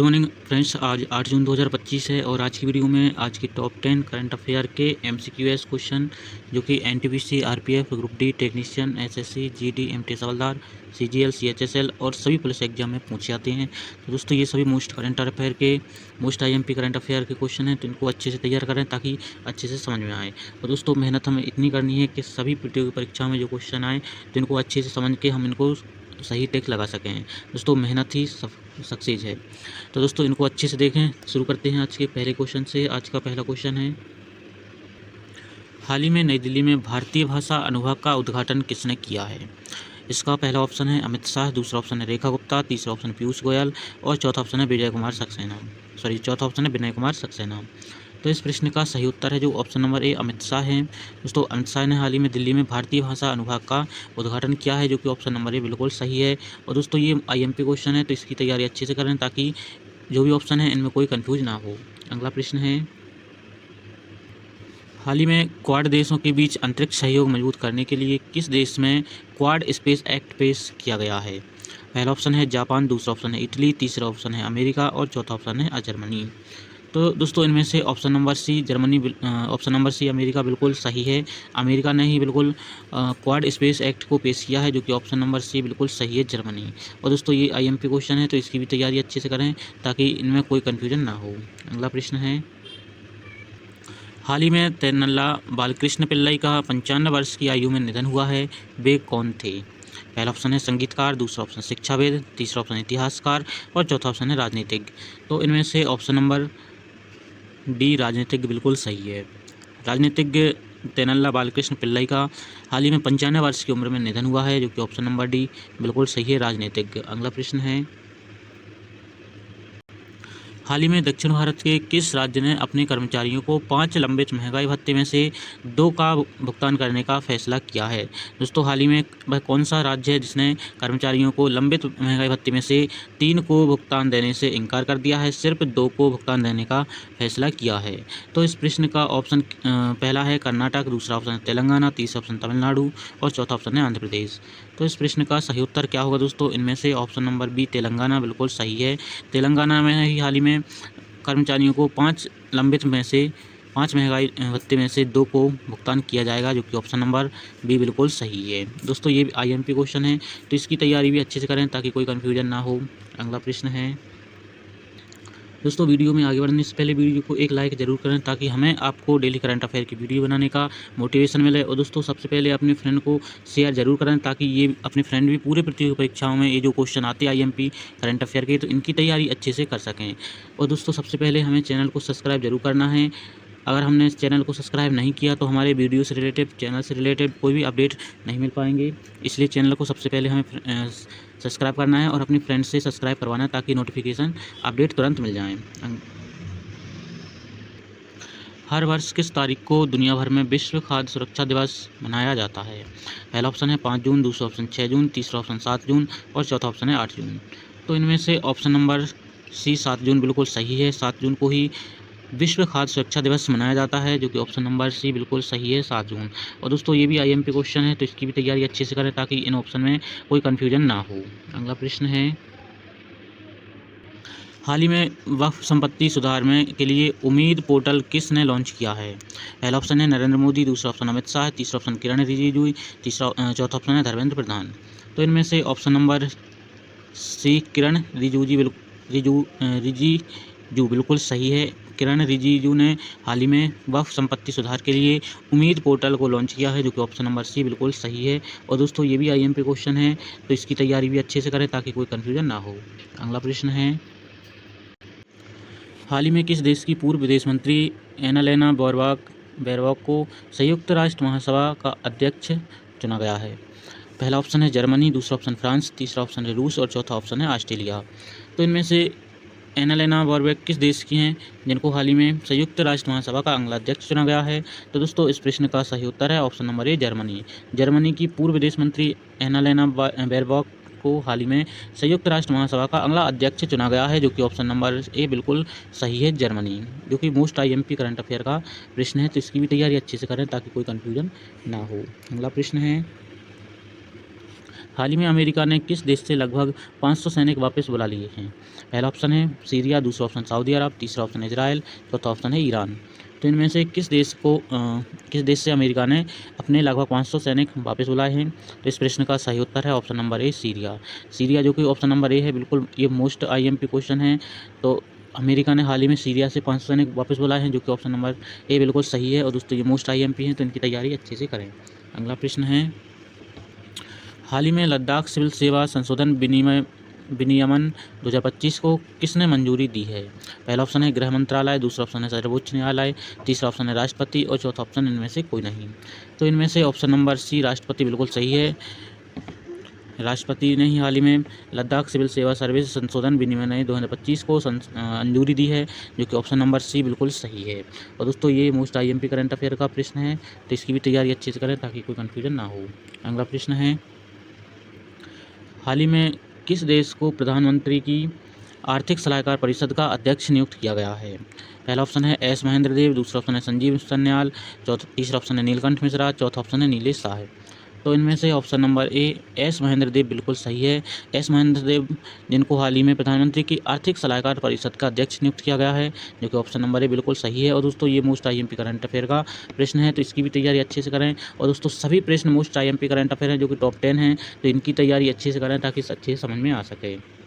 Good morning friends. आज 8 जून 2025 है और आज की वीडियो में आज की टॉप 10 करंट अफेयर के MCQS क्वेश्चन जो कि NTPC, RPF, group D technician, SSC, GD, MT हवलदार, CGL, CHSL और सभी पुलिस एग्जाम में पूछे जाते हैं। तो दोस्तों ये सभी मोस्ट करंट अफेयर के मोस्ट IMP करंट अफेयर के क्वेश्चन हैं, तो इनको अच्छे से तैयार करें ताकि अच्छे से समझ में आए। और दोस्तों मेहनत हमें इतनी करनी है कि सभी प्रतियोगी परीक्षाओं में जो क्वेश्चन आए तो इनको अच्छे से समझ के हम इनको सही टिक लगा सकें। दोस्तों मेहनत ही सक्सेस है। तो दोस्तों इनको अच्छे से देखें। शुरू करते हैं आज के पहले क्वेश्चन से। आज का पहला क्वेश्चन है, हाल ही में नई दिल्ली में भारतीय भाषा अनुभाग का उद्घाटन किसने किया है? इसका पहला ऑप्शन है अमित शाह, दूसरा ऑप्शन है रेखा गुप्ता, तीसरा ऑप्शन पीयूष गोयल और चौथा ऑप्शन है विनय कुमार सक्सेना। तो इस प्रश्न का सही उत्तर है जो ऑप्शन नंबर ए अमित शाह है। दोस्तों अमित शाह ने हाल ही में दिल्ली में भारतीय भाषा अनुभाग का उद्घाटन किया है, जो कि ऑप्शन नंबर ए बिल्कुल सही है। और दोस्तों ये IMP क्वेश्चन है, तो इसकी तैयारी अच्छे से करें ताकि जो भी ऑप्शन है इनमें कोई कंफ्यूज ना हो। अगला प्रश्न है, हाल ही में क्वाड देशों के बीच अंतरिक्ष सहयोग मजबूत करने के लिए किस देश में क्वाड स्पेस एक्ट पेश किया गया है? पहला ऑप्शन है जापान, दूसरा ऑप्शन है इटली, तीसरा ऑप्शन है अमेरिका और चौथा ऑप्शन है जर्मनी। तो दोस्तों इनमें से option number C Germany, option number C America बिल्कुल सही है। अमेरिका ने ही बिल्कुल क्वाड स्पेस एक्ट को पेश किया है, जो कि ऑप्शन नंबर सी बिल्कुल सही है, जर्मनी। और दोस्तों ये IMP क्वेश्चन है, तो इसकी भी तैयारी अच्छे से करें ताकि इनमें कोई कन्फ्यूजन ना हो। अगला प्रश्न है, हाल ही में तेनल्ला बालकृष्ण पिल्लई का 95 वर्ष की आयु में निधन हुआ है। वे कौन थे? पहला ऑप्शन है संगीतकार, दूसरा ऑप्शन शिक्षाविद, तीसरा ऑप्शन इतिहासकार और चौथा ऑप्शन है राजनीतिज्ञ। तो इनमें से ऑप्शन नंबर डी राजनीतिज्ञ बिल्कुल सही है। राजनीतिज्ञ तेनल्ला बालकृष्ण पिल्लई का हाल ही में 95 वर्ष की उम्र में निधन हुआ है, जो कि ऑप्शन नंबर डी बिल्कुल सही है, राजनीतिज्ञ। अगला प्रश्न है, हाल ही में दक्षिण भारत के किस राज्य ने अपने कर्मचारियों को 5 लंबित महंगाई भत्ते में से 2 का भुगतान करने का फैसला किया है? दोस्तों हाल ही में वह कौन सा राज्य है जिसने कर्मचारियों को लंबित महंगाई भत्ते में से 3 को भुगतान देने से इनकार कर दिया है, सिर्फ 2 को भुगतान देने का फैसला किया है? तो इस प्रश्न का ऑप्शन पहला है कर्नाटक, दूसरा ऑप्शन है तेलंगाना, तीसरा ऑप्शन तमिलनाडु और चौथा ऑप्शन है आंध्र प्रदेश। तो इस प्रश्न का सही उत्तर क्या होगा दोस्तों? इनमें से ऑप्शन नंबर बी तेलंगाना बिल्कुल सही है। तेलंगाना में ही हाल ही में कर्मचारियों को 5 महंगाई भत्ते में से 2 को भुगतान किया जाएगा, जो कि ऑप्शन नंबर बी बिल्कुल सही है। दोस्तों ये IMP क्वेश्चन है, तो इसकी तैयारी भी अच्छे से करें ताकि कोई कन्फ्यूजन ना हो। अगला प्रश्न है, दोस्तों वीडियो में आगे बढ़ने से पहले वीडियो को एक लाइक ज़रूर करें ताकि हमें आपको डेली करंट अफेयर की वीडियो बनाने का मोटिवेशन मिले। और दोस्तों सबसे पहले अपने फ्रेंड को शेयर ज़रूर करें ताकि ये अपने फ्रेंड भी पूरे प्रतियोगी परीक्षाओं में ये जो क्वेश्चन आते हैं IMP करंट अफेयर के, तो इनकी तैयारी अच्छे से कर सकें। और दोस्तों सबसे पहले हमें चैनल को सब्सक्राइब जरूर करना है। अगर हमने इस चैनल को सब्सक्राइब नहीं किया तो हमारे वीडियो से रिलेटेड, चैनल से रिलेटेड कोई भी अपडेट नहीं मिल पाएंगे। इसलिए चैनल को सबसे पहले हमें सब्सक्राइब करना है और अपने फ्रेंड्स से सब्सक्राइब करवाना है ताकि नोटिफिकेशन अपडेट तुरंत मिल जाएँ। हर वर्ष किस तारीख को दुनिया भर में विश्व खाद्य सुरक्षा दिवस मनाया जाता है? पहला ऑप्शन है 5 जून, दूसरा ऑप्शन 6 जून, तीसरा ऑप्शन 7 जून और चौथा ऑप्शन है 8 जून। तो इनमें से ऑप्शन नंबर सी 7 जून बिल्कुल सही है। 7 जून को ही विश्व खाद्य सुरक्षा दिवस मनाया जाता है, जो कि ऑप्शन नंबर सी बिल्कुल सही है, 7 जून। और दोस्तों ये भी IMP क्वेश्चन है, तो इसकी भी तैयारी अच्छे से करें ताकि इन ऑप्शन में कोई कन्फ्यूजन ना हो। अगला प्रश्न है, हाल ही में वक्फ संपत्ति सुधार में के लिए उम्मीद पोर्टल किसने लॉन्च किया है? पहला ऑप्शन है नरेंद्र मोदी, दूसरा ऑप्शन अमित शाह, तीसरा ऑप्शन किरण रिजिजू, चौथा ऑप्शन है धर्मेंद्र प्रधान। तो इनमें से ऑप्शन नंबर सी किरण रिजिजू बिल्कुल सही है। किरण रिजिजू ने हाल ही में वक्फ संपत्ति सुधार के लिए उम्मीद पोर्टल को लॉन्च किया है, जो कि ऑप्शन नंबर सी बिल्कुल सही है। और दोस्तों ये भी IMP क्वेश्चन है, तो इसकी तैयारी भी अच्छे से करें ताकि कोई कन्फ्यूजन ना हो। अगला प्रश्न है, हाल ही में किस देश की पूर्व विदेश मंत्री एनालेना बेरबॉक को संयुक्त राष्ट्र महासभा का अध्यक्ष चुना गया है? पहला ऑप्शन है जर्मनी, दूसरा ऑप्शन फ्रांस, तीसरा ऑप्शन है रूस और चौथा ऑप्शन है ऑस्ट्रेलिया। तो इनमें से एनालेना बेरबॉक किस देश की हैं जिनको हाल ही में संयुक्त राष्ट्र महासभा का अगला अध्यक्ष चुना गया है? तो दोस्तों इस प्रश्न का सही उत्तर है option number A Germany. Germany की पूर्व विदेश मंत्री एनालेना बेरबॉक को हाल ही में संयुक्त राष्ट्र महासभा का अगला अध्यक्ष चुना गया है, जो कि ऑप्शन नंबर ए बिल्कुल सही है, जर्मनी। जो कि मोस्ट IMP करंट अफेयर का प्रश्न है, तो इसकी भी तैयारी अच्छे से करें ताकि कोई कन्फ्यूजन ना हो। अगला प्रश्न है, हाल ही में अमेरिका ने किस देश से लगभग 500 सैनिक वापस बुला लिए हैं? पहला ऑप्शन है सीरिया, दूसरा ऑप्शन सऊदी अरब, तीसरा ऑप्शन इजराइल, चौथा ऑप्शन है ईरान। तो इनमें से किस देश से अमेरिका ने अपने लगभग 500 सैनिक वापस बुलाए हैं? तो इस प्रश्न का सही उत्तर है ऑप्शन नंबर ए सीरिया। सीरिया जो कि ऑप्शन नंबर ए है, बिल्कुल ये मोस्ट IMP क्वेश्चन है। तो अमेरिका ने हाल ही में सीरिया से 500 सैनिक वापस बुलाए हैं, जो कि ऑप्शन नंबर ए बिल्कुल सही है। और दोस्तों ये मोस्ट IMP हैं, तो इनकी तैयारी अच्छे से करें। अगला प्रश्न है, हाल ही में लद्दाख सिविल सेवा संशोधन विनियमन 2025 को किसने मंजूरी दी है? पहला ऑप्शन है गृह मंत्रालय, दूसरा ऑप्शन है सर्वोच्च न्यायालय, तीसरा ऑप्शन है राष्ट्रपति और चौथा ऑप्शन इनमें से कोई नहीं। तो इनमें से ऑप्शन नंबर सी राष्ट्रपति बिल्कुल सही है। राष्ट्रपति ने ही हाल ही में लद्दाख सिविल सेवा सर्विस संशोधन विनियमन 2025 को मंजूरी दी है, जो कि ऑप्शन नंबर सी बिल्कुल सही है। और दोस्तों ये मोस्ट IMP करंट अफेयर का प्रश्न है, तो इसकी भी तैयारी अच्छे से करें ताकि कोई कन्फ्यूजन ना हो। अगला प्रश्न है, हाल ही में किस देश को प्रधानमंत्री की आर्थिक सलाहकार परिषद का अध्यक्ष नियुक्त किया गया है? पहला ऑप्शन है एस महेंद्र देव, दूसरा ऑप्शन है संजीव सन्याल, तीसरा ऑप्शन है नीलकंठ मिश्रा, चौथा ऑप्शन है नीलेश साह। तो इनमें से option number A S Mahendra Dev बिल्कुल सही है। एस महेंद्र देव जिनको हाल ही में प्रधानमंत्री की आर्थिक सलाहकार परिषद का अध्यक्ष नियुक्त किया गया है, जो कि ऑप्शन नंबर ए बिल्कुल सही है। और दोस्तों ये मोस्ट IMP करंट अफेयर का प्रश्न है, तो इसकी भी तैयारी अच्छे से करें। और दोस्तों सभी प्रश्न मोस्ट IMP करंट अफेयर हैं, जो कि टॉप 10 हैं, तो इनकी तैयारी अच्छे से करें ताकि अच्छे से समझ में आ सके।